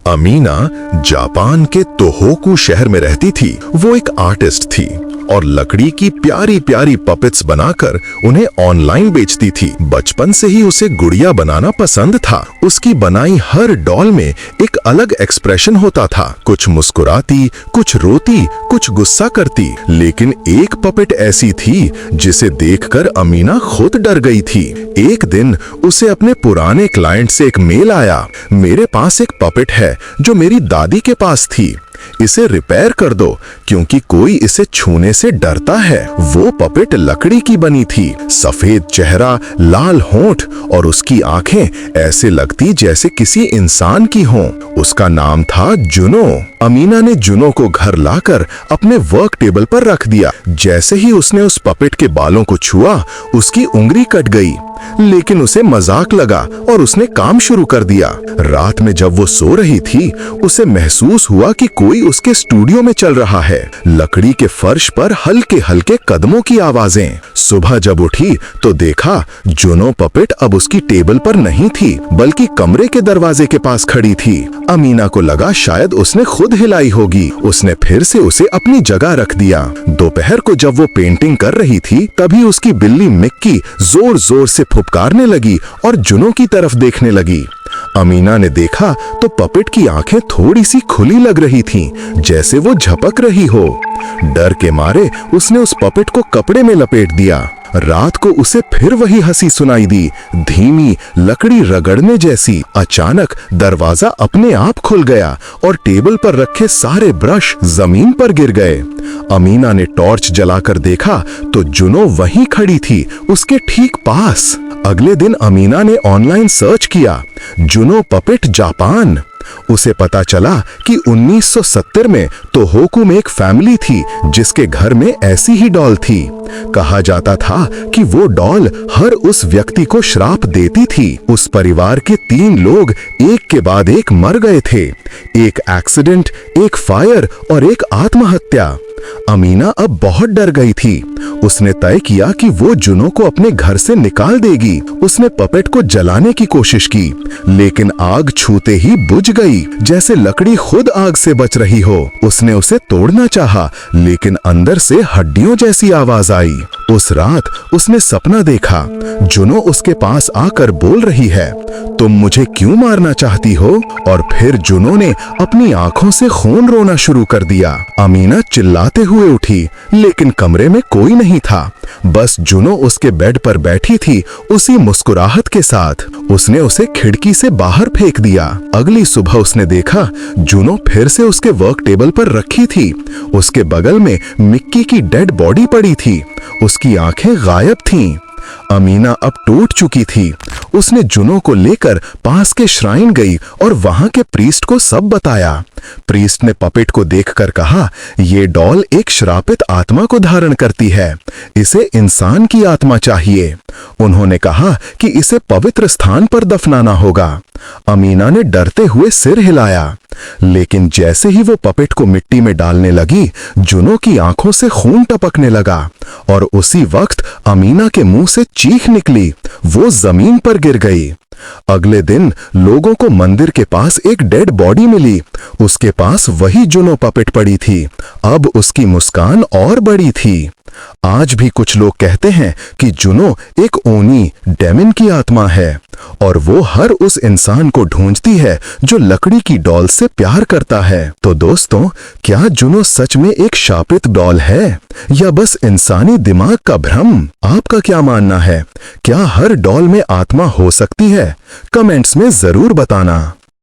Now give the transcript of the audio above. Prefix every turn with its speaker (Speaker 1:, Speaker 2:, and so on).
Speaker 1: Amina Japan के Tohoku शहर में रहती थी। वो एक आर्टिस्ट थी और लकड़ी की प्यारी प्यारी पपेट्स बनाकर उन्हें ऑनलाइन बेचती थी। बचपन से ही उसे गुड़िया बनाना पसंद था। उसकी बनाई हर डॉल में एक अलग एक्सप्रेशन होता था। कुछ मुस्कुराती, कुछ रोती, कुछ गुस्सा करती। लेकिन एक पपेट ऐसी थी जिसे देखकर अमीना खुद डर गई थी। एक दिन उसे अपने पुराने क्लाइंट से एक मेल आया। मेरे पास एक पपेट है जो मेरी दादी के पास थी, इसे रिपेयर कर दो क्योंकि कोई इसे छूने से डरता है। वो पपेट लकड़ी की बनी थी, सफेद चेहरा, लाल होंठ और उसकी आंखें ऐसे लगती जैसे किसी इंसान की हों। उसका नाम था जुनो। अमीना ने जुनो को घर लाकर अपने वर्क टेबल पर रख दिया। जैसे ही उसने उस पपेट के बालों को छुआ, उसकी उंगली कट गई, लेकिन उसे मजाक लगा और उसने काम शुरू कर दिया। रात में जब वो सो रही थी, उसे महसूस हुआ कि कोई उसके स्टूडियो में चल रहा है। लकड़ी के फर्श पर हल्के हल्के कदमों की आवाजें। सुबह जब उठी तो देखा जुनो पपेट अब उसकी टेबल पर नहीं थी, बल्कि कमरे के दरवाजे के पास खड़ी थी। अमीना को लगा शायद उसने खुद हिलाई होगी। उसने फिर से उसे अपनी जगह रख दिया। दोपहर को जब वो पेंटिंग कर रही थी, तभी उसकी बिल्ली मिक्की जोर जोर से फुफकारने लगी और जुनो की तरफ देखने लगी। अमीना ने देखा तो पपेट की आंखें थोड़ी सी खुली लग रही थीं, जैसे वो झपक रही हो। डर के मारे उसने उस पपेट को कपड़े में लपेट दिया। रात को उसे फिर वही हंसी सुनाई दी, धीमी, लकड़ी रगड़ने जैसी। अचानक दरवाजा अपने आप खुल गया और टेबल पर रखे सारे ब्रश जमीन पर गिर गए। अमीना ने टॉर्च जलाकर देखा तो जुनो वहीं खड़ी थी, उसके ठीक पास। अगले दिन अमीना ने ऑनलाइन सर्च किया, जुनो पपेट जापान। उसे पता चला कि 1970 में तोहोकू में एक फैमिली थी जिसके घर में ऐसी ही डॉल थी। कहा जाता था कि वो डॉल हर उस व्यक्ति को श्राप देती थी। उस परिवार के 3 लोग एक के बाद एक मर गए थे, एक एक्सीडेंट, एक फायर और एक आत्महत्या। अमीना अब बहुत डर गई थी। उसने तय किया कि वो जुनो को अपने घर से निकाल देगी। उसने पपेट को जलाने की कोशिश की, लेकिन आग छूते ही बुझ गई, जैसे लकड़ी खुद आग से बच रही हो। उसने उसे तोड़ना चाहा, लेकिन अंदर से हड्डियों जैसी आवाज आई। उस रात उसने सपना देखा, जुनो उसके पास आकर बोल रही है, तुम मुझे क्यों मारना चाहती हो? और फिर जुनो ने अपनी आंखों से खून रोना शुरू कर दिया। अमीना चिल्लाते हुए उठी, लेकिन कमरे में कोई नहीं था। बस जुनो उसके बेड पर बैठी थी, उसी मुस्कुराहट के साथ। उसने उसे खिड़की से बाहर फेंक दिया। अगली सुबह उसने देखा जुनो फिर से उसके वर्क टेबल पर रखी थी। उसके बगल में मिक्की की डेड बॉडी पड़ी थी, उसकी आंखें गायब थीं। अमीना अब टूट चुकी थी। उसने जुनो को लेकर पास के श्राइन गई और वहां के प्रीस्ट को सब बताया। प्रीस्ट ने पपेट को देखकर कहा, ये डॉल एक श्रापित आत्मा को धारण करती है, इसे इंसान की आत्मा चाहिए। उन्होंने कहा कि इसे पवित्र स्थान पर दफनाना होगा। अमीना ने डरते हुए सिर हिलाया, लेकिन जैसे ही वो पपेट को मिट्टी में डालने लगी, जुनो की आंखों से खून टपकने लगा और उसी वक्त अमीना के मुंह से चीख निकली। वो जमीन पर गिर गई। अगले दिन लोगों को मंदिर के पास एक डेड बॉडी मिली। उसके पास वही जुनो पपेट पड़ी थी। अब उसकी मुस्कान और बड़ी थी। आज भी कुछ लोग कहते हैं कि जुनो एक ओनी डेमन की आत्मा है और वो हर उस इंसान को ढूंढती है जो लकड़ी की डॉल से प्यार करता है। तो दोस्तों, क्या जुनो सच में एक शापित डॉल है या बस इंसानी दिमाग का भ्रम? आपका क्या मानना है? क्या हर डॉल में आत्मा हो सकती है? कमेंट्स में जरूर बताना।